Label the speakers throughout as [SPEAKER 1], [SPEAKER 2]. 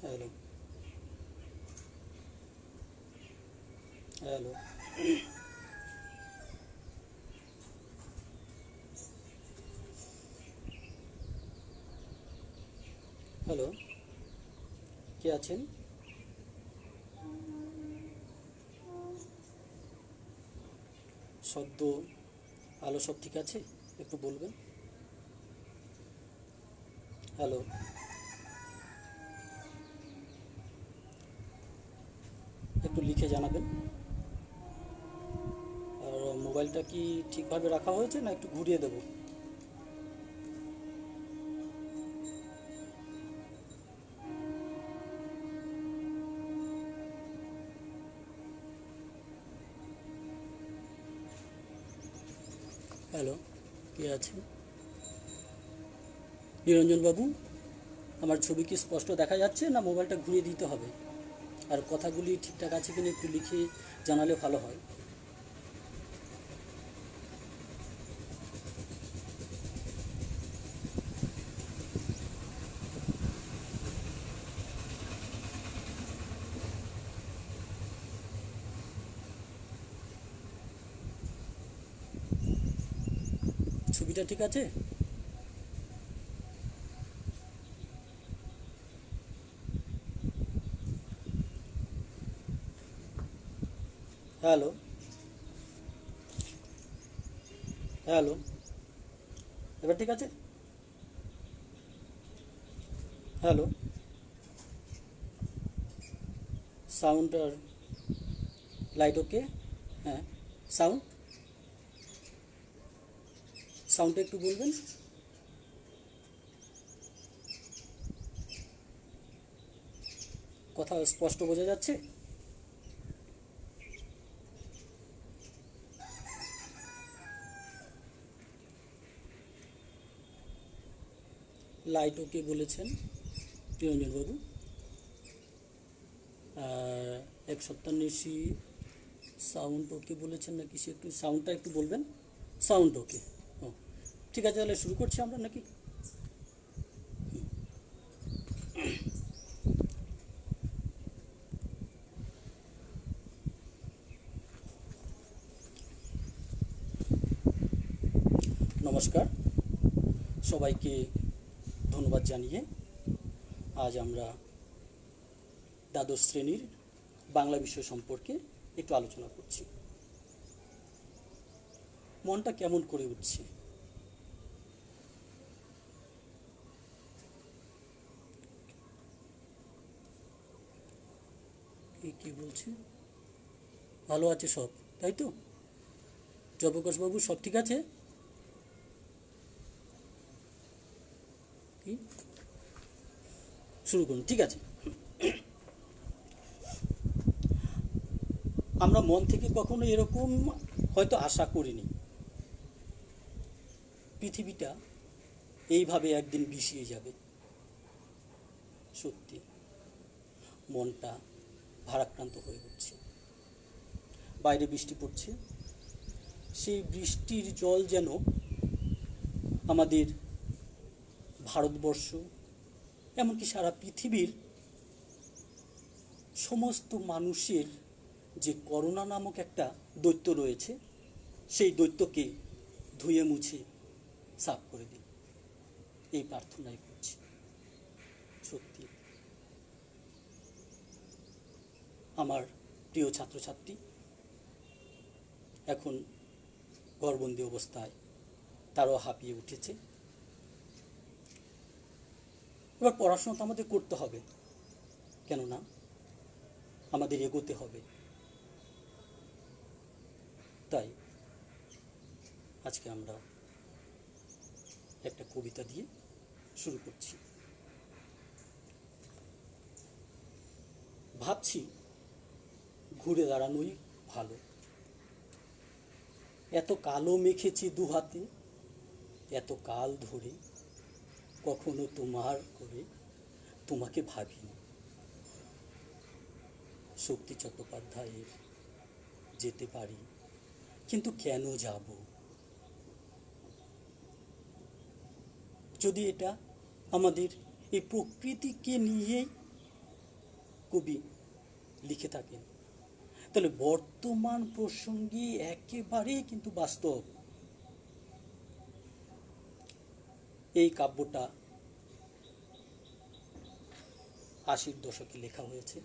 [SPEAKER 1] Hello hello. Hello, কে আছেন? শব্দ, আলো সব ঠিক আছে? একটু বলবেন। হ্যালো, একটু লিখে জানাবেন। আর মোবাইলটা কি ঠিকভাবে রাখা হয়েছে না একটু ঘুরিয়ে দেবো? হ্যালো, কে আছেন? নিরঞ্জনবাবু, আমার ছবি কি স্পষ্ট দেখা যাচ্ছে না মোবাইলটা ঘুরিয়ে দিতে হবে? আর কথাগুলি ঠিকঠাক আছে কিনা একটু লিখে জানালে ভালো হয়। ছবিটা ঠিক আছে? হ্যালো, হ্যালো, এবার ঠিক আছে? হ্যালো, সাউন্ড আর লাইট ওকে? হ্যাঁ, সাউন্ড, সাউন্ডটা একটু বলবেন। কথা স্পষ্ট বোঝা যাচ্ছে? লাইট ওকে বলেছেন নিরঞ্জনবাবু। আর 157 সাউন্ড ওকে বলেছেন নাকি, সে একটু সাউন্ডটা একটু বলবেন। সাউন্ড ওকে। ও, ঠিক আছে, তাহলে শুরু করছি আমরা নাকি? নমস্কার, সবাইকে ধন্যবাদ জানিয়ে আজ আমরা দ্বাদশ শ্রেণীর বাংলা বিষয় সম্পর্কে একটু আলোচনা করছি। মনটা কেমন করে উঠছে? কি বলছে? ভালো আছে সব, তাই তো? জয়প্রকাশবাবু, সব ঠিক আছে? কি, শুরু করুন, ঠিক আছে। আমরা মন থেকে কখনো এরকম হয়তো আশা করিনি পৃথিবীটা এইভাবে একদিন বিষিয়ে যাবে। সত্যি মনটা ভারাক্রান্ত হয়ে উঠছে। বাইরে বৃষ্টি পড়ছে, সেই বৃষ্টির জল যেন আমাদের ভারতবর্ষ, এমনকি সারা পৃথিবীর সমস্ত মানুষের যে করোনা নামক একটা দৈত্য রয়েছে, সেই দৈত্যকে ধুয়ে মুছে সাফ করে দিন, এই প্রার্থনাই করছি। সত্যি আমার প্রিয় ছাত্রছাত্রী এখন ঘরবন্দি অবস্থায়, তারাও হাঁপিয়ে উঠেছে। এবার পড়াশোনা তো আমাদের করতে হবে, কেননা আমাদের এগোতে হবে। তাই আজকে আমরা একটা কবিতা দিয়ে শুরু করছি। ভাবছি ঘুরে দাঁড়ানোই ভালো। এত কালো মেখেছি দু হাতে, এত কাল ধরে কখনো তোমার করে তোমাকে ভাবিনি। শক্তি চট্টোপাধ্যায়ের যেতে পারি, কিন্তু কেন যাব? যদি এটা আমাদের এই প্রকৃতিকে নিয়েই কবি লিখে থাকেন, তাহলে বর্তমান প্রসঙ্গে একেবারেই কিন্তু বাস্তব। এই কাব্যটা 80-র দশকে লেখা হয়েছে।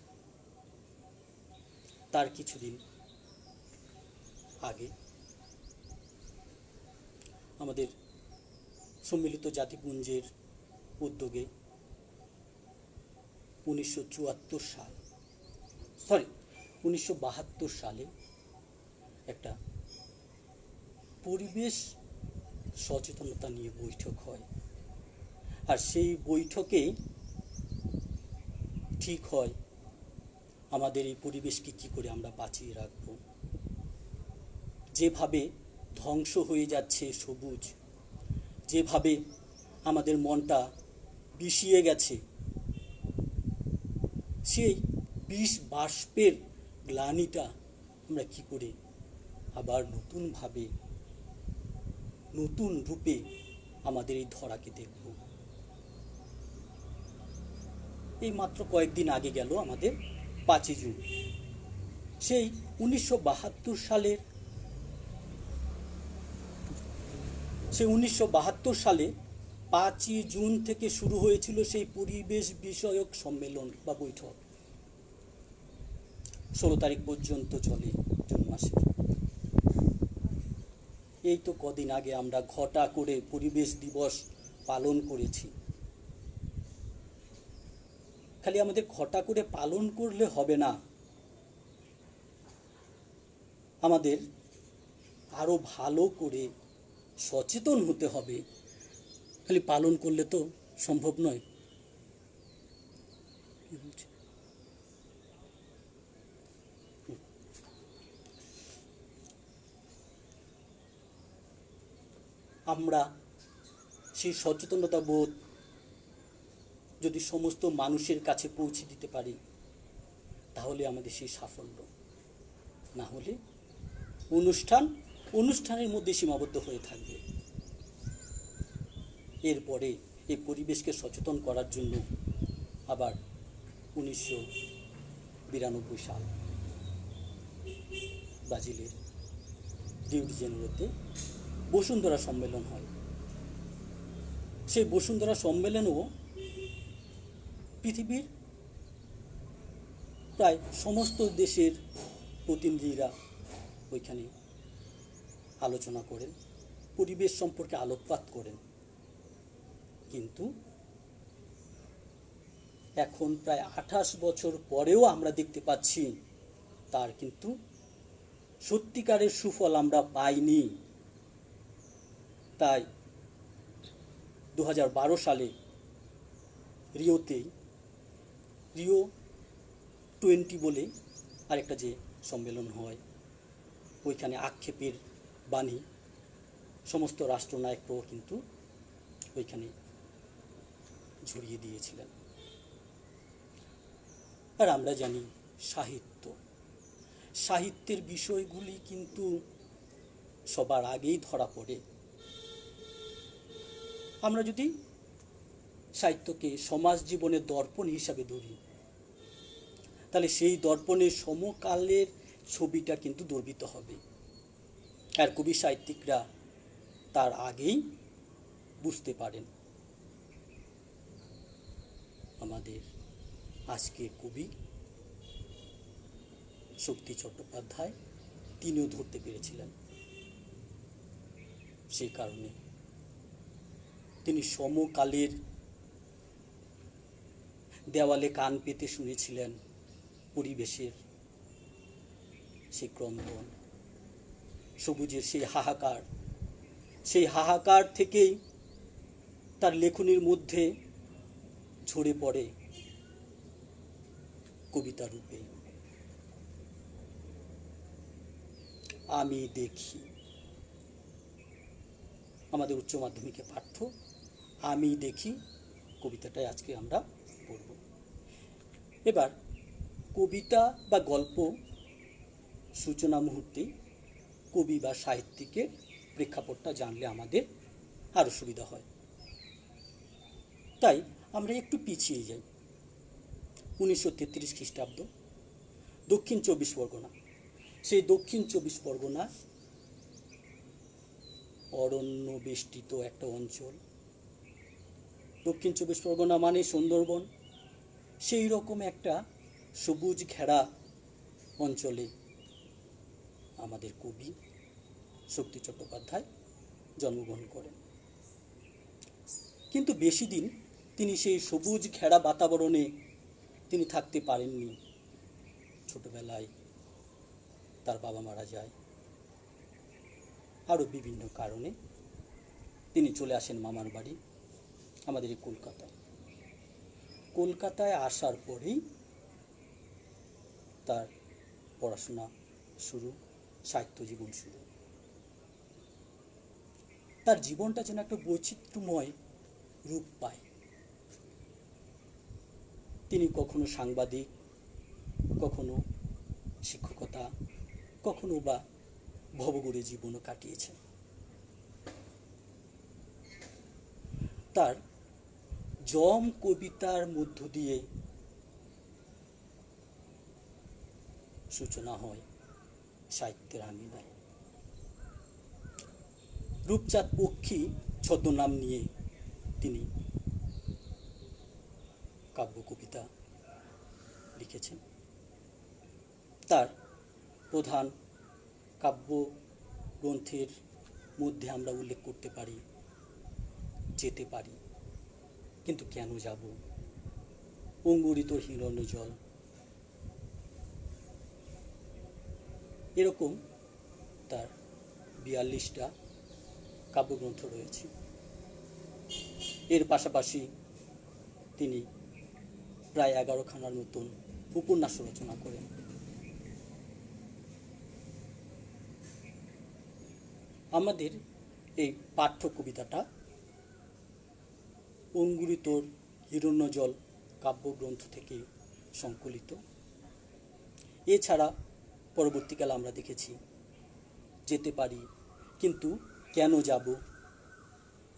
[SPEAKER 1] তার কিছুদিন আগে আমাদের সম্মিলিত জাতিপুঞ্জের উদ্যোগে 1972 সালে একটা পরিবেশ সচেতনতা নিয়ে বৈঠক হয়। আর সেই বৈঠকে ঠিক হয় আমাদের এই পরিবেশকে কী করে আমরা বাঁচিয়ে রাখব। যেভাবে ধ্বংস হয়ে যাচ্ছে সবুজ, যেভাবে আমাদের মনটা বিষিয়ে গেছে, সেই বিষ বাষ্পের গ্লানিটা আমরা কী করে আবার নতুনভাবে নতুন রূপে আমাদের এই ধরাকে দেখব। এই মাত্র কয়েকদিন আগে গেল আমাদের 5ই জুন। সেই 1972 সালে 5ই জুন থেকে শুরু হয়েছিল সেই পরিবেশ বিষয়ক সম্মেলন বা বৈঠক। 16 তারিখ পর্যন্ত চলে জুন মাসের। এই তো কদিন আগে আমরা ঘটা করে পরিবেশ দিবস পালন করেছি। খালি আমাদের ঘটা করে পালন করলে হবে না, আমাদের আরো ভালো করে সচেতন হতে হবে। খালি পালন করলে তো সম্ভব নয়। আমরা সেই সচেতনতা বোধ যদি সমস্ত মানুষের কাছে পৌঁছে দিতে পারি, তাহলে আমাদের সেই সাফল্য। না হলে অনুষ্ঠানের মধ্যে সীমাবদ্ধ হয়ে থাকবে। এরপরে এই পরিবেশকে সচেতন করার জন্য আবার 1992 সাল ব্রাজিলের রিও ডি জেনেরোতে বসুন্ধরা সম্মেলন হয়। সেই বসুন্ধরা সম্মেলনেও পৃথিবীর প্রায় সমস্ত দেশের প্রতিনিধিরা ওইখানে আলোচনা করেন, পরিবেশ সম্পর্কে আলোকপাত করেন। কিন্তু এখন প্রায় 28 বছর পরেও আমরা দেখতে পাচ্ছি তার কিন্তু সত্যিকারের সুফল আমরা পাইনি। তাই 2012 সালে রিওতেই রিও 20 বলে আরেকটা যে সম্মেলন হয়, ওইখানে আক্ষেপের বাণী সমস্ত রাষ্ট্রনায়করাও কিন্তু ওইখানে ঝরিয়ে দিয়েছিলেন। আর আমরা জানি সাহিত্যের বিষয়গুলি কিন্তু সবার আগেই ধরা পড়ে। আমরা যদি সাহিত্যকে সমাজ জীবনের দর্পণ হিসাবে ধরি, তাহলে সেই দর্পণের সমকালের ছবিটা কিন্তু দর্বিত হবে। আর কবি সাহিত্যিকরা তার আগেই বুঝতে পারেন। আমাদের আজকের কবি শক্তি চট্টোপাধ্যায় তিনিও ধরতে পেরেছিলেন। সেই কারণে তিনি সমকালের দেওয়ালে কান পেতে শুনেছিলেন পরিবেশের সেই ক্রন্দন, সবুজের সেই হাহাকার থেকেই তার লেখনীর মধ্যে ঝরে পড়ে কবিতা রূপে। আমি দেখি, আমাদের উচ্চ মাধ্যমিকে পাঠ্য আমি দেখি কবিতাটাই আজকে আমরা পড়ব। এবার কবিতা বা গল্প সূচনা মুহূর্তে কবি বা সাহিত্যিকের প্রেক্ষাপটটা জানলে আমাদের আরও সুবিধা হয়। তাই আমরা একটু পিছিয়ে যাই। 1933 খ্রিস্টাব্দ, দক্ষিণ চব্বিশ পরগনা। সেই দক্ষিণ চব্বিশ পরগনা অরণ্য বেষ্টিত একটা অঞ্চল। দক্ষিণ চব্বিশ পরগনা মানে সুন্দরবন, সেই রকম একটা সবুজ ঘেরা অঞ্চলে আমাদের কবি শক্তি চট্টোপাধ্যায় জন্মগ্রহণ করেন। কিন্তু বেশি দিন তিনি সেই সবুজ ঘেরা বাতাবরণে তিনি থাকতে পারেননি। ছোটবেলায় তার বাবা মারা যায়, আরও বিভিন্ন কারণে তিনি চলে আসেন মামার বাড়ি আমাদের এই কলকাতায়। কলকাতায় আসার পরেই তার পড়াশোনা শুরু, সাহিত্য জীবন শুরু। তার জীবনটা যেন একটা বৈচিত্র্যময় রূপ পায়। তিনি কখনো সাংবাদিক, কখনো শিক্ষকতা, কখনো বা ভবঘুরে জীবনও কাটিয়েছেন। তার জম কবিতার মধ্য দিয়ে সূচনা হয় সাহিত্যের আঙিনায়। রূপচাঁদ পক্ষী ছদ্মনাম নিয়ে তিনি কাব্য কবিতা লিখেছেন। তার প্রধান কাব্য গ্রন্থের মধ্যে আমরা উল্লেখ করতে পারি যেতে পারি কিন্তু কেন যাব, অঙ্গুরিত হিরণ্য জল, এরকম তার 42টা কাব্যগ্রন্থ রয়েছে। এর পাশাপাশি তিনি প্রায় 11খানার মতন উপন্যাস রচনা করেন। আমাদের এই পাঠ্য কবিতাটা অঙ্গুরিত হিরণ্য জল কাব্যগ্রন্থ থেকে সংকলিত। এছাড়া পরবর্তীকালে আমরা দেখেছি যেতে পারি কিন্তু কেন যাব,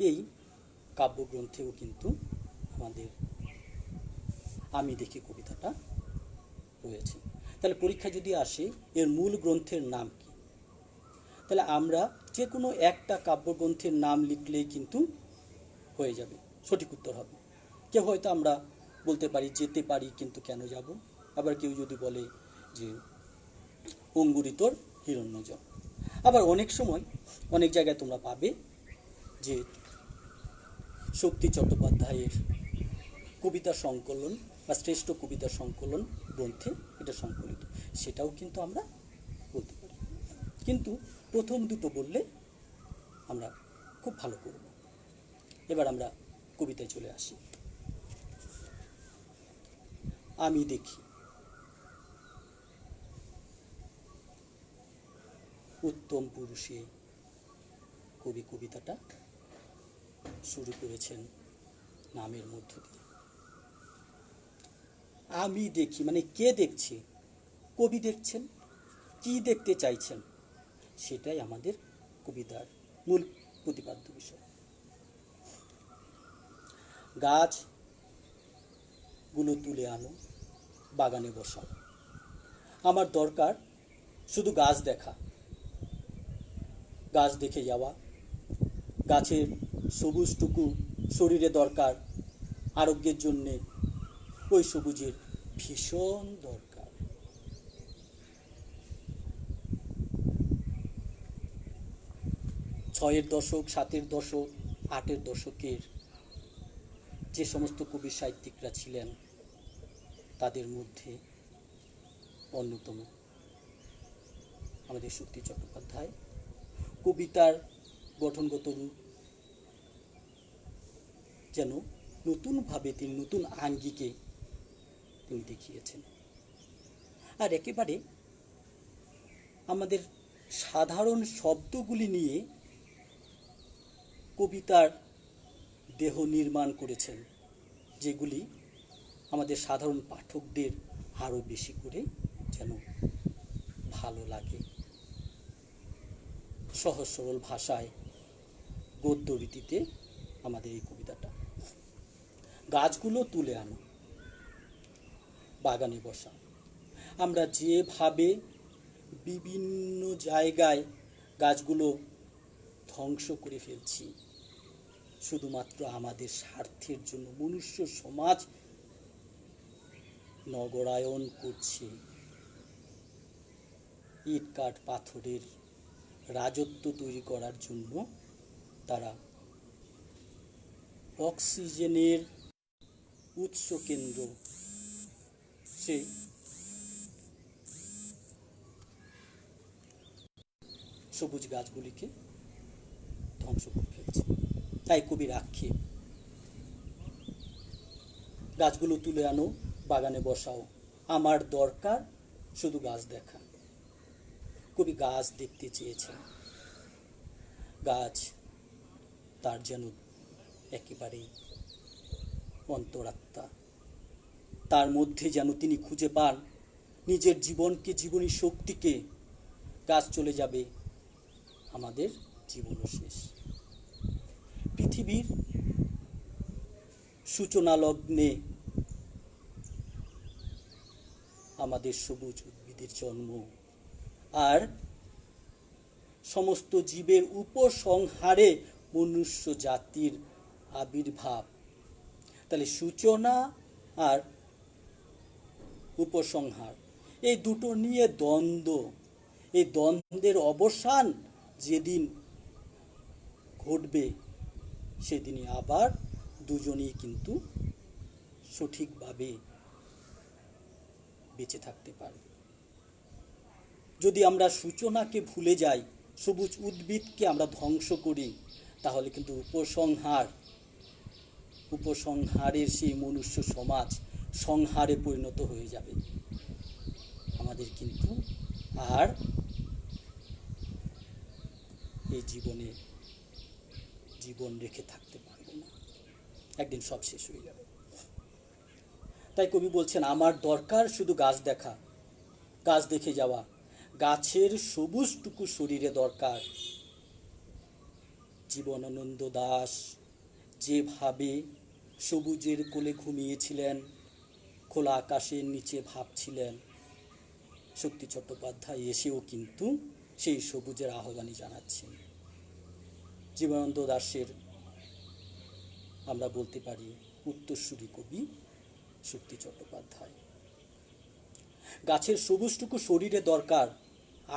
[SPEAKER 1] এই কাব্যগ্রন্থেও কিন্তু আমাদের আমি দেখি কবিতাটা রয়েছে। তাহলে পরীক্ষা যদি আসে এর মূল গ্রন্থের নাম কি, তাহলে আমরা যে কোনো একটা কাব্যগ্রন্থের নাম লিখলেই কিন্তু হয়ে যাবে, সঠিক উত্তর হবে। কেউ হয়তো আমরা বলতে পারি যেতে পারি কিন্তু কেন যাব, আবার কেউ যদি বলে যে অঙ্গুরিতর হিরণ্যজল। আবার অনেক সময় অনেক জায়গায় তোমরা পাবে যে শক্তি চট্টোপাধ্যায়ের কবিতা সংকলন বা শ্রেষ্ঠ কবিতা সংকলন গ্রন্থে এটা সংকলিত, সেটাও কিন্তু আমরা বলতে পারি। কিন্তু প্রথম দুটো বললে আমরা খুব ভালো করব। এবার আমরা কবিতায় চলে আসি। আমি দেখি। উত্তম পুরুষে কবি কবিতাটা শুরু করেছেন নামের মধ্য দিয়ে। আমি দেখি মানে কে দেখছে, কবি দেখছেন, কি দেখতে চাইছেন, সেটাই আমাদের কবিতার মূল প্রতিপাদ্য বিষয়। গাছগুলো তুলে আনো, বাগানে বসাও। আমার দরকার শুধু গাছ দেখা, গাছ দেখে যাওয়া। গাছের সবুজটুকু শরীরে দরকার, আরোগ্যের জন্যে ওই সবুজের ভীষণ দরকার। ছয়ের দশক, 7-এর দশক, 8-এর দশকের যে সমস্ত কবি সাহিত্যিকরা ছিলেন তাদের মধ্যে অন্যতম আমাদের শক্তি চট্টোপাধ্যায়। কবিতার গঠনগত রূপ যেন নতুনভাবে তিনি নতুন আঙ্গিকে তিনি দেখিয়েছেন। আর একেবারে আমাদের সাধারণ শব্দগুলি নিয়ে কবিতার দেহ নির্মাণ করেছেন, যেগুলি আমাদের সাধারণ পাঠকদের আরও বেশি করে যেন ভালো লাগে। সহজ সরল ভাষায় গদ্য রীতিতে আমাদের এই কবিতাটা। গাছগুলো তুলে আনো। বাগানে বসা। আমরা যেভাবে বিভিন্ন জায়গায় গাছগুলো ধ্বংস করে ফেলছি শুধুমাত্র আমাদের স্বার্থের জন্য, মনুষ্য সমাজ নগরায়ন করছে, ইট কাঠ পাথরের রাজত্ব তৈরি করার জন্য তারা অক্সিজেনের উৎস কেন্দ্র সেই সবুজ গাছগুলিকে ধ্বংস করে ফেলছে। তাই কবির আক্ষেপ, গাছগুলো তুলে আনো, বাগানে বসাও, আমার দরকার শুধু গাছ দেখা। কবি গাছ দেখতে চেয়েছেন, গাছ তার যেন একেবারেই অন্তরাত্মা, তার মধ্যে যেন তিনি খুঁজে পান নিজের জীবনকে, জীবনী শক্তিকে। গাছ চলে যাবে, আমাদের জীবনও শেষ। পৃথিবীর সূচনা লগ্নে আমাদের সবুজ উদ্ভিদের জন্ম, আর সমস্ত জীবের উপসংহারে মনুষ্য জাতির আবির্ভাব। তাহলে সূচনা আর উপসংহার, এই দুটো নিয়ে দ্বন্দ্ব। এই দ্বন্দ্বের অবসান যেদিন ঘটবে সেদিনই আবার দুজনেই কিন্তু সঠিকভাবে বেঁচে থাকতে পারবে। যদি আমরা সূচনাকে ভুলে যাই, সবুজ উদ্ভিদকে আমরা ধ্বংস করি, তাহলে কিন্তু উপসংহারের সেই মনুষ্য সমাজ সংহারে পরিণত হয়ে যাবে। আমাদের কিন্তু আর এই জীবন রেখে থাকতে পারবে না, একদিন সব শেষ হয়ে যাবে। তাই কবি বলছেন, আমার দরকার শুধু গাছ দেখা, গাছ দেখে যাওয়া, গাছের সবুজটুকু শরীরে দরকার। জীবনানন্দ দাশ যেভাবে সবুজের কোলে ঘুমিয়েছিলেন, খোলা আকাশের নিচে ভাবছিলেন, শক্তি চট্টোপাধ্যায় এসেও কিন্তু সেই সবুজের আহ্বানই জানাচ্ছেন। জীবনানন্দ দাশের আমরা বলতে পারি উত্তরসূরি কবি শক্তি চট্টোপাধ্যায়। গাছের সবুজটুকু শরীরে দরকার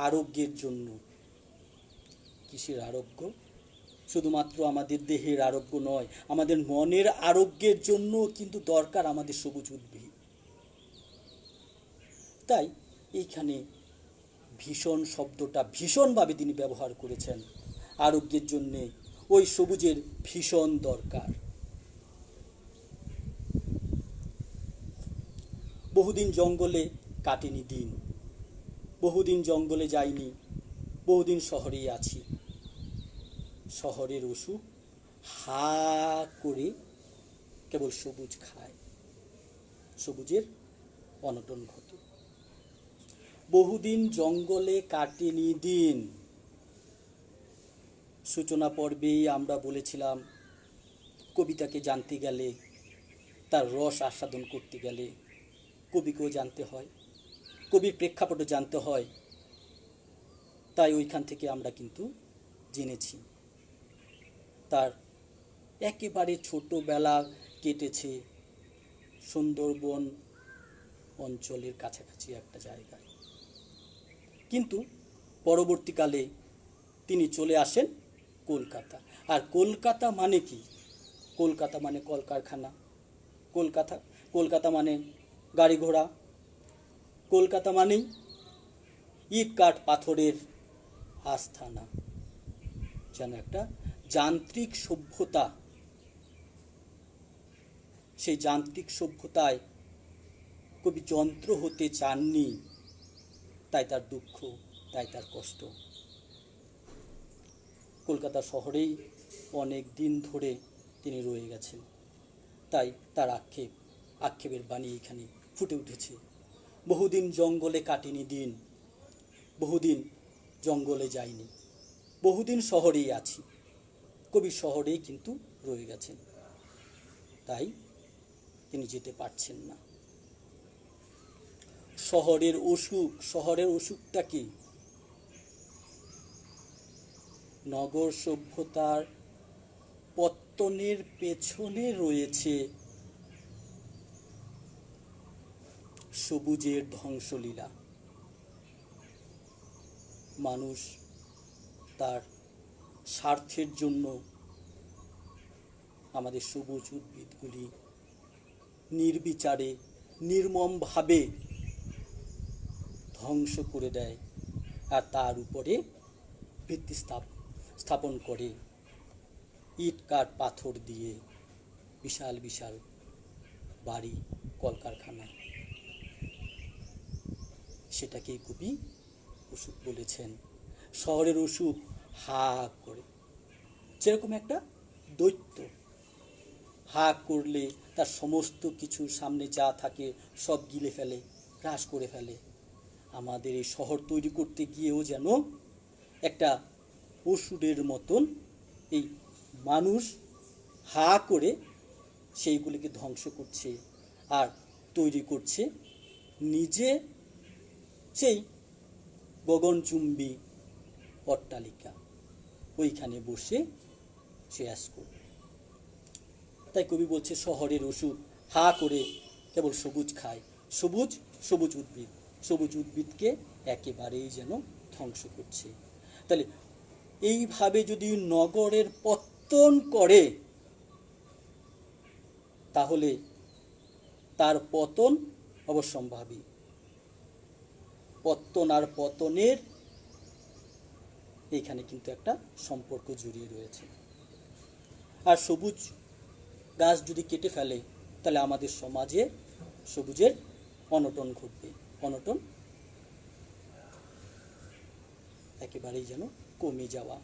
[SPEAKER 1] আরোগ্যের জন্য। কিসের আরোগ্য? শুধুমাত্র আমাদের দেহের আরোগ্য নয়, আমাদের মনের আরোগ্যের জন্য কিন্তু দরকার আমাদের সবুজ উদ্ভিদ। তাই এইখানে ভীষণ শব্দটা ভীষণভাবে তিনি ব্যবহার করেছেন। আরোগ্যের জন্যে ওই সবুজের ভীষণ দরকার। বহুদিন জঙ্গলে কাটেনি দিন, বহুদিন জঙ্গলে যাইনি, বহুদিন শহরেই আছি। শহরের অসুখ হা করে কেবল সবুজ খায়, সবুজের অনটন ঘটে। বহুদিন জঙ্গলে কাটেনি দিন। সূচনা পর্বেই আমরা বলেছিলাম, কবিতাকে জানতে গেলে, তার রস আস্বাদন করতে গেলে কবিকেও জানতে হয়, কবির প্রেক্ষাপটও জানতে হয়। তাই ওইখান থেকে আমরা কিন্তু জেনেছি তার একেবারে ছোটবেলা কেটেছে সুন্দরবন অঞ্চলের কাছাকাছি একটা জায়গায়, কিন্তু পরবর্তীকালে তিনি চলে আসেন কলকাতা। আর কলকাতা মানে কি? কলকাতা মানে কলকারখানা, কলকাতা মানে গাড়ি ঘোড়া, কলকাতা মানেই ইট কাঠ পাথরের আস্থানা, যেন একটা যান্ত্রিক সভ্যতা। সেই যান্ত্রিক সভ্যতায় কবি যন্ত্র হতে চাননি, তাই তার দুঃখ, তাই তার কষ্ট। কলকাতা শহরেই অনেক দিন ধরে তিনি রয়ে গেছেন, তাই তার আক্ষেপের বাণী এখানে ফুটে উঠেছে। বহুদিন জঙ্গলে কাটেনি দিন, বহুদিন জঙ্গলে যাইনি, বহুদিন শহরেই আছি। কবি শহরেই কিন্তু রয়ে গেছেন, তাই তিনি যেতে পারছেন না। শহরের অসুখটা কি? নগর সভ্যতার পত্তনের পেছনে রয়েছে সবুজের ধ্বংসলীলা। মানুষ তার স্বার্থের জন্য আমাদের সবুজ উদ্ভিদগুলি নির্বিচারে নির্মমভাবে ধ্বংস করে দেয়, আর তার উপরে ভিত্তি স্থাপন করে ইট কাঠ পাথর দিয়ে বিশাল বিশাল বাড়ি কলকারখানা। সেটাকেই কবি অসুখ বলেছেন। শহরের অসুখ হা করে, যেরকম একটা দৈত্য হা করলে তার সমস্ত কিছু সামনে যা থাকে সব গিলে ফেলে, গ্রাস করে ফেলে। আমাদের এই শহর তৈরি করতে গিয়েও যেন একটা অসুরের মতন এই মানুষ হা করে সেইগুলিকে ধ্বংস করছে আর তৈরি করছে নিজে সেই গগনচুম্বী অট্টালিকা, ওইখানে বসে শেয়াস করবে। তাই কবি বলছে শহরের অসুখ হা করে কেবল সবুজ খায়, সবুজ উদ্ভিদকে একেবারেই যেন ধ্বংস করছে। তাহলে এইভাবে যদি নগরের পত্তন করে, তাহলে তার পতন অবশ্যম্ভাবী। পত্তন আর পতনের এইখানে কিন্তু একটা সম্পর্ক জড়িয়ে রয়েছে। আর সবুজ গাছ যদি কেটে ফেলে, তাহলে আমাদের সমাজে সবুজের অনটন ঘটবে। অনটন একেবারেই যেন কমে যাওয়া,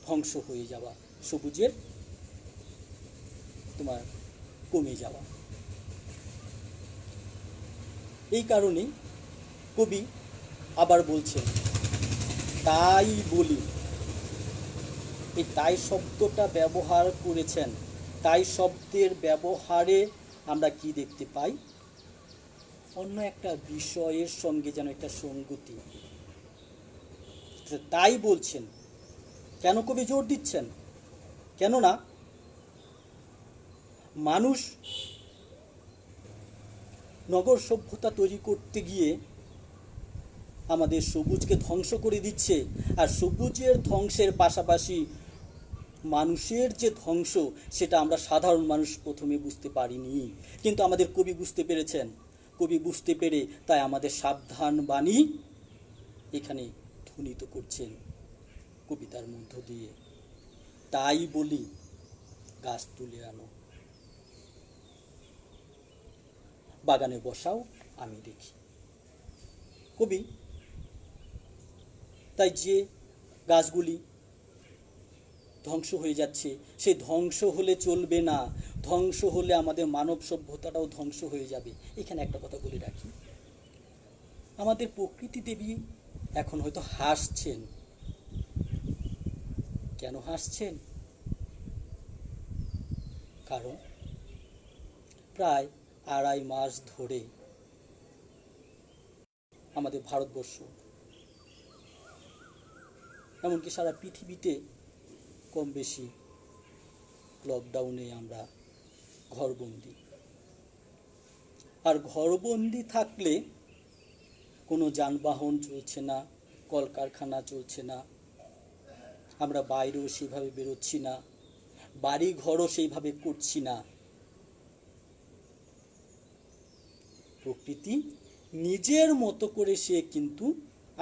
[SPEAKER 1] ধ্বংস হয়ে যাওয়া, সবুজের কমে যাওয়া। এই কারণে কবি আবার বলছেন তাই বলি। এই তাই শব্দটা ব্যবহার করেছেন। তাই শব্দের ব্যবহারে আমরা কি দেখতে পাই? অন্য একটা বিষয়ের সঙ্গে যেন একটা সঙ্গতি। তাই বলছেন কেন কবি জোর দিচ্ছেন? কেননা মানুষ নগর সভ্যতা তৈরি করতে গিয়ে আমাদের সবুজকে ধ্বংস করে দিচ্ছে, আর সবুজের ধ্বংসের পাশাপাশি মানুষের যে ধ্বংস, সেটা আমরা সাধারণ মানুষ প্রথমে বুঝতে পারিনি, কিন্তু আমাদের কবি বুঝতে পেরেছেন। কবি বুঝতে পেরে তাই আমাদের সাবধান বাণী এখানে ধ্বনিত করছেন কবিতার মধ্য দিয়ে। তাই বলি গাছ তুলে আনো, বাগানে বসাও আমি দেখি। কবি তাই যে গাছগুলি ধ্বংস হয়ে যাচ্ছে, সে ধ্বংস হলে চলবে না, ধ্বংস হলে আমাদের মানব সভ্যতাটাও ধ্বংস হয়ে যাবে। এখানে একটা কথা বলে রাখি, আমাদের প্রকৃতি দেবী এখন হয়তো হাসছেন। কেন হাসছেন? কারণ প্রায় 2.5 মাস ধরে আমাদের ভারতবর্ষ, এমনকি সারা পৃথিবীতে কম বেশি লকডাউনে আমরা ঘরবন্দি। আর ঘরবন্দি থাকলে কোনো যানবাহন চলছে না, কলকারখানা চলছে না, আমরা বাইরেও সেইভাবে বেরোচ্ছি না, বাড়ি ঘরও সেইভাবে করছি না। প্রকৃতি নিজের মতো করে সে কিন্তু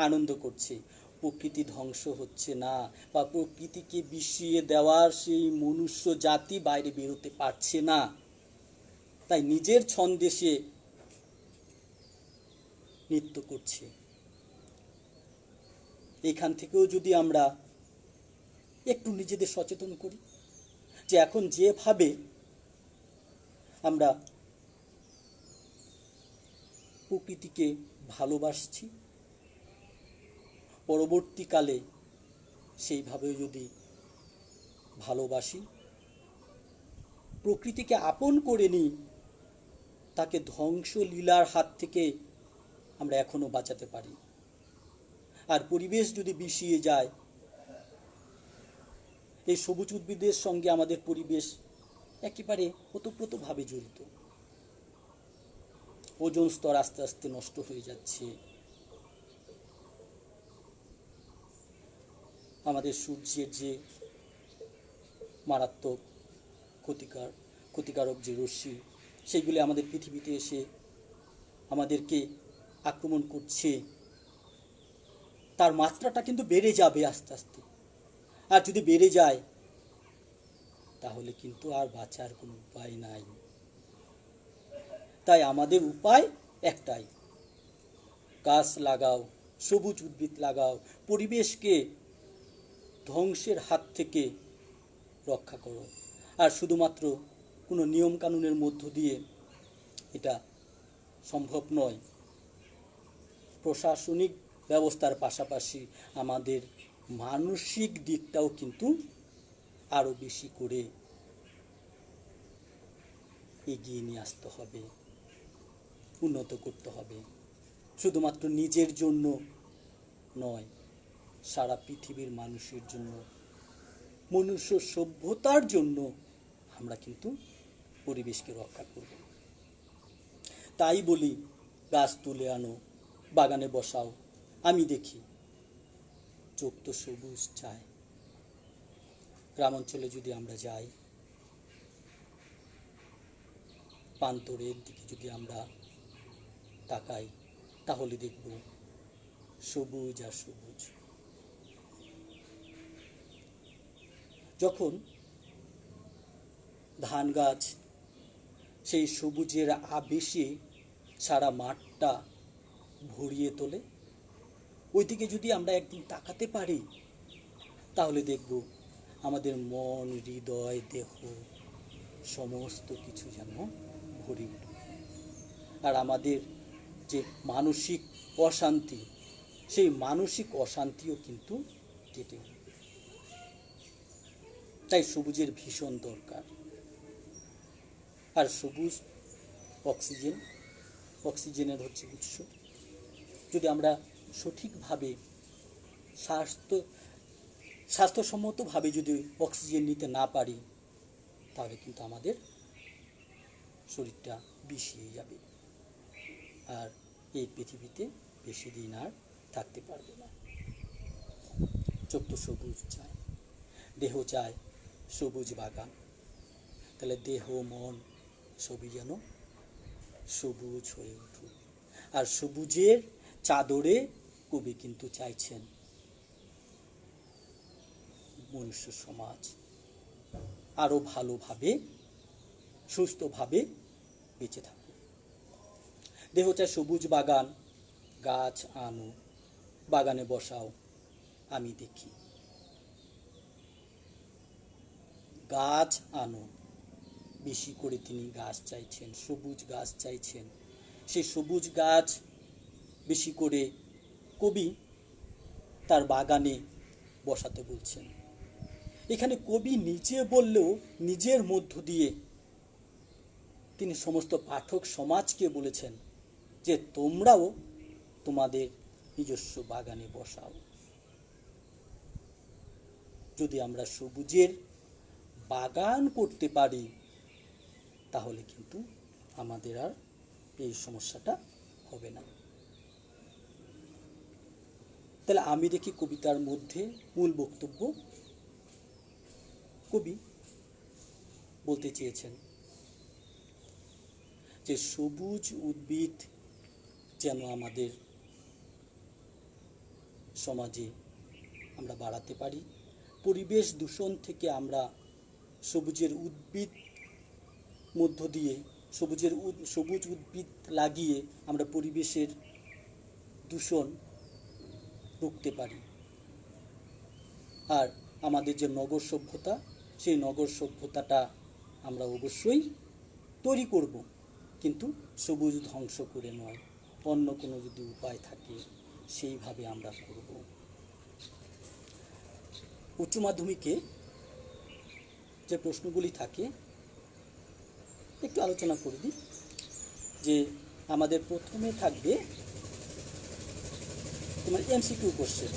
[SPEAKER 1] আনন্দ করছে। প্রকৃতি ধ্বংস হচ্ছে না, বা প্রকৃতিকে বিষিয়ে দেওয়ার সেই মনুষ্য জাতি বাইরে বেরোতে পারছে না। তাই নিজের ছন্দে সে নৃত্য করছে। এখান থেকেও যদি আমরা একটু নিজেদের সচেতন করি, যে এখন যেভাবে আমরা প্রকৃতিকে ভালোবাসছি, পরবর্তীকালে সেইভাবে যদি ভালোবাসি, প্রকৃতিকে আপন করে নিই, তাকে ধ্বংসলীলার হাত থেকে আমরা এখনো বাঁচাতে পারি। আর পরিবেশ যদি বিষিয়ে যায়, এই সবুজ উদ্ভিদের সঙ্গে আমাদের পরিবেশ একেবারে ওতপ্রোতভাবে জড়িত। ওজোন স্তর আস্তে আস্তে নষ্ট হয়ে যাচ্ছে, আমাদের সূর্যের যে মারাত্মক ক্ষতিকারক যে রশ্মি, সেইগুলি আমাদের পৃথিবীতে এসে আমাদেরকে আক্রমণ করছে। তার মাত্রাটা কিন্তু বেড়ে যাবে আস্তে আস্তে। আর যদি বেড়ে যায় তাহলে কিন্তু আর বাঁচার কোনো উপায় নাই। তাই আমাদের উপায় একটাই, গাছ লাগাও, সবুজ উদ্ভিদ লাগাও, পরিবেশকে ধ্বংসের হাত থেকে রক্ষা করো। আর শুধুমাত্র কোনো নিয়ম কানুনের মধ্য দিয়ে এটা সম্ভব নয়। প্রশাসনিক ব্যবস্থার পাশাপাশি আমাদের মানসিক দিকটাও কিন্তু আরও বেশি করে এগিয়ে নিয়ে আসতে হবে, উন্নত করতে হবে। শুধুমাত্র নিজের জন্য নয়, সারা পৃথিবীর মানুষের জন্য, মনুষ্য সভ্যতার জন্য আমরা কিন্তু পরিবেশকে রক্ষা করব। তাই বলি, গাছ তুলে আনো, বাগানে বসাও। আমি দেখি চোখ তো সবুজ চায়। গ্রাম অঞ্চলে যদি আমরা যাই, প্রান্তরের দিকে যদি আমরা তাকাই, তাহলে দেখব সবুজ আর সবুজ। যখন ধান গাছ সেই সবুজের আবেশে সারা মাঠটা ভরিয়ে তোলে, ওইদিকে যদি আমরা একদিন তাকাতে পারি, তাহলে দেখব আমাদের মন, হৃদয়, দেহ সমস্ত কিছু যেন ভরে উঠবে। আর আমাদের যে মানসিক অশান্তি, সেই মানসিক অশান্তিও কিন্তু কেটে উঠবে। তাই সবুজের ভীষণ দরকার। আর সবুজ অক্সিজেনের হচ্ছে উৎস। যদি আমরা সঠিকভাবে স্বাস্থ্যসম্মতভাবে যদি অক্সিজেন নিতে না পারি, তাহলে কিন্তু আমাদের শরীরটা বিষিয়ে যাবে, আর এই পৃথিবীতে বেশি দিন আর থাকতে পারবে না। চোখ তো সবুজ চায়, দেহ চায় সবুজ বাগান। তাহলে দেহ, মন সবই যেন সবুজ হয়ে উঠুক। আর সবুজের চাদরে কবি কিন্তু চাইছেন মনুষ্য সমাজ আরো ভালোভাবে, সুস্থভাবে বেঁচে থাকুক। দেহ চায় সবুজ বাগান, গাছ আনো, বাগানে বসাও, আমি দেখি। গাছ আনো, বেশি করে তিনি গাছ চাইছেন, সবুজ গাছ চাইছেন। সেই সবুজ গাছ বেশি করে কবি তার বাগানে বসাতে বলছেন। এখানে কবি নিজে বললেও নিজের মধ্য দিয়ে তিনি সমস্ত পাঠক সমাজকে বলেছেন যে তোমরাও তোমাদের নিজস্ব বাগানে বসাও। যদি আমরা সবুজের বাগান করতে পারি, তাহলে কিন্তু আমাদের আর এই সমস্যাটা হবে না। তাহলে আমি দেখি কবিতার মধ্যে মূল বক্তব্য কবি বলতে চেয়েছেন যে সবুজ উদ্ভিদ যেন আমাদের সমাজে আমরা বাড়াতে পারি। পরিবেশ দূষণ থেকে আমরা সবুজের উদ্ভিদ মধ্য দিয়ে সবুজ উদ্ভিদ লাগিয়ে আমরা পরিবেশের দূষণ রুখতে পারি। আর আমাদের যে নগর সভ্যতা, সেই নগর সভ্যতাটা আমরা অবশ্যই তৈরি করব, কিন্তু সবুজ ধ্বংস করে নয়। অন্য কোনো যদি উপায় থাকে সেইভাবে আমরা করব। উচ্চ মাধ্যমিকে যে প্রশ্নগুলি থাকে একটু আলোচনা করে দিই। যে আমাদের প্রথমে থাকবে তোমার এমসিকিউ কোশ্চেন,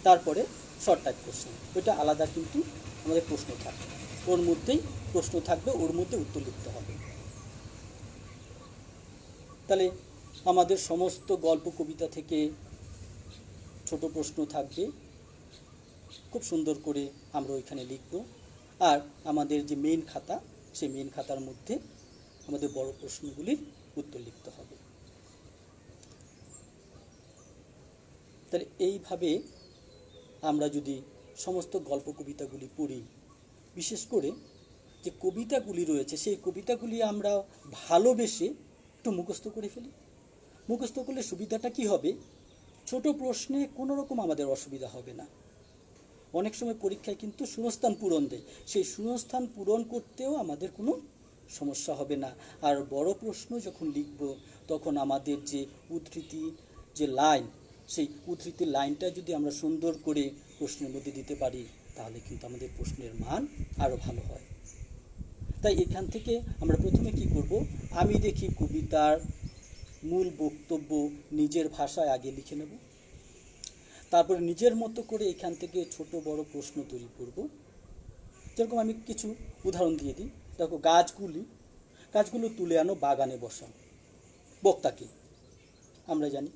[SPEAKER 1] তারপরে শর্ট টাইপ কোশ্চেন। ওইটা আলাদা কিন্তু আমাদের প্রশ্ন থাকবে, ওর মধ্যেই প্রশ্ন থাকবে, ওর মধ্যে উত্তর লিখতে হবে। তাহলে আমাদের সমস্ত গল্প কবিতা থেকে ছোট প্রশ্ন থাকবে, খুব সুন্দর করে আমরা ওইখানে লিখব। আর আমাদের যে মেইন খাতা, সেই মেইন খাতার মধ্যে আমাদের বড় প্রশ্নগুলির উত্তর লিখতে হবে। তাহলে এইভাবে আমরা যদি সমস্ত গল্প কবিতাগুলি পড়ি, বিশেষ করে যে কবিতাগুলি রয়েছে সেই কবিতাগুলি আমরা ভালোবেসে একটু মুখস্থ করে ফেলি। মুখস্থ করলে সুবিধাটা কি হবে, ছোট প্রশ্নে কোনো রকম আমাদের অসুবিধা হবে না। অনেক সময় পরীক্ষায় কিন্তু শূন্যস্থান পূরণ দেয়, সেই শূন্যস্থান পূরণ করতেও আমাদের কোনো সমস্যা হবে না। আর বড় প্রশ্ন যখন লিখব তখন আমাদের যে উদ্ধৃতি, যে লাইন, সেই উদ্ধৃতির লাইনটা যদি আমরা সুন্দর করে প্রশ্নের মধ্যে দিতে পারি, তাহলে কিন্তু আমাদের প্রশ্নের মান আরও ভালো হয়। তাই এখান থেকে আমরা প্রথমে কি করব, আমি দেখি কবিতার মূল বক্তব্য নিজের ভাষায় আগে লিখে নেব, তারপরে নিজের মতো করে এখান থেকে ছোট বড় প্রশ্ন তৈরি করব। যেরকম আমি কিছু উদাহরণ দিয়ে দিই। দেখো, গাছগুলো তুলে আনো, বাগানে বসাও। বক্তাকে আমরা জানি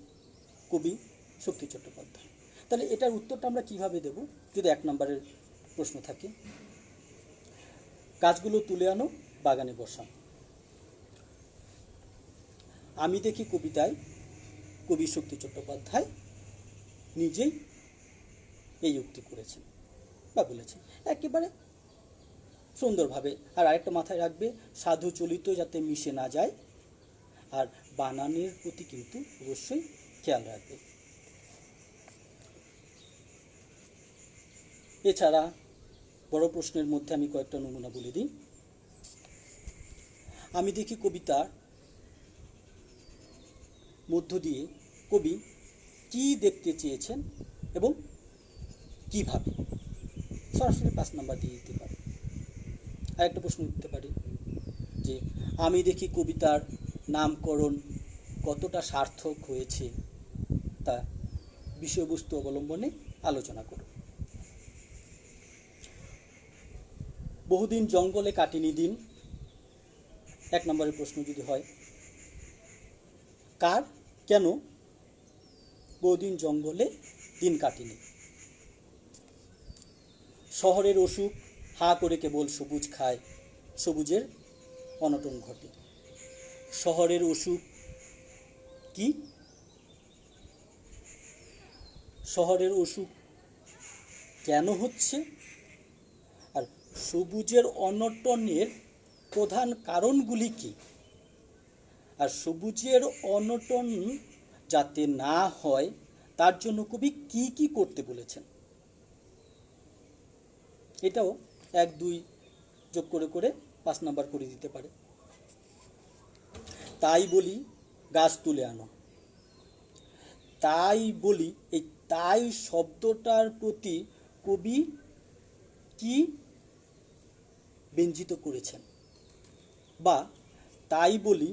[SPEAKER 1] কবি শক্তি চট্টোপাধ্যায়। তাহলে এটার উত্তরটা আমরা কিভাবে দেব, যদি 1 নম্বরের প্রশ্ন থাকে, গাছগুলো তুলে আনো, বাগানে বসাও। আমি দেখি কবিতায় কবি শক্তি চট্টোপাধ্যায় নিজেই এই উক্তি করেছেন বা বলেছেন, একেবারে সুন্দরভাবে। আর আরেকটা মাথায় রাখবে, সাধু চলিত যাতে মিশে না যায়, আর বানানের প্রতি কিন্তু অবশ্যই খেয়াল রাখবে। এছাড়া বড় প্রশ্নের মধ্যে আমি কয়েকটা নমুনা বলে দিই। আমি দেখি কবিতার মধ্য দিয়ে কবি কি দেখতে চেয়েছেন এবং কিভাবে, সরাসরি 5 নাম্বার দিয়ে দিতে পারে। আরেকটা প্রশ্ন দিতে পারি যে আমি দেখি কবিতার নামকরণ কতটা সার্থক হয়েছে, তা বিষয়বস্তু অবলম্বনে আলোচনা করো। বহুদিন জঙ্গলে কাটেনি দিন, 1 নম্বরের প্রশ্ন যদি হয়, কার কেন বহুদিন জঙ্গলে দিন কাটেনি। শহরের অসুখ হা করে কেবল সবুজ খায়, সবুজের অনটন ঘটে। শহরের অসুখ কি, শহরের অসুখ কেন হচ্ছে, আর সবুজের অনটনের প্রধান কারণগুলি কি, আর সবুজের অনটন যাতে না হয় তার জন্য কবি কি কি করতে বলেছেন। এটাও 1, 2 যোগ করে করে 5 নাম্বার করে দিতে পারে। তাই বলি গাছ তুলে আনো। তাই বলি, এই তাই শব্দটার প্রতি কবি কি ব্যঞ্জিত করেছেন, বা তাই বলি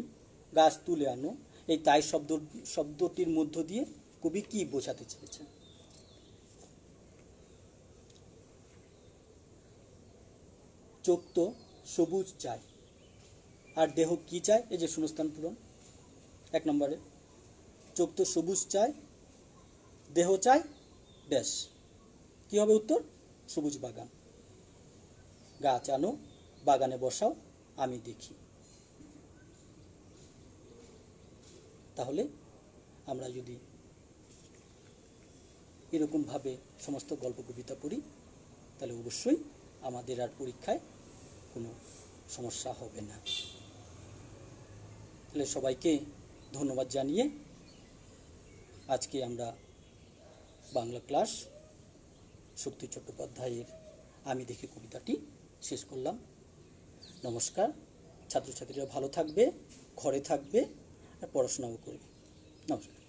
[SPEAKER 1] গাছ তুলে আনো, এই তাই শব্দটির মধ্য দিয়ে কবি কি বোঝাতে চেয়েছেন। চোখ তো সবুজ চায়, আর দেহ কি চায়, এই যে শূন্যস্থান পূরণ 1 নম্বরে, চোখ তো সবুজ চায়, দেহ চায় ব্যাস, কি হবে উত্তর, সবুজ বাগান। গাছ আনো, বাগানে বসাও, আমি দেখি। তাহলে আমরা যদি এরকমভাবে সমস্ত গল্প কবিতা পড়ি, তাহলে অবশ্যই আমাদের আর পরীক্ষায় কোনো সমস্যা হবে না। তাহলে সবাইকে ধন্যবাদ জানিয়ে আজকে আমরা বাংলা ক্লাস শক্তি চট্টোপাধ্যায়ের আমি দেখি কবিতাটি শেষ করলাম। নমস্কার। ছাত্রছাত্রীরা ভালো থাকবে, ঘরে থাকবে আর পড়াশোনাও করবে। নমস্কার।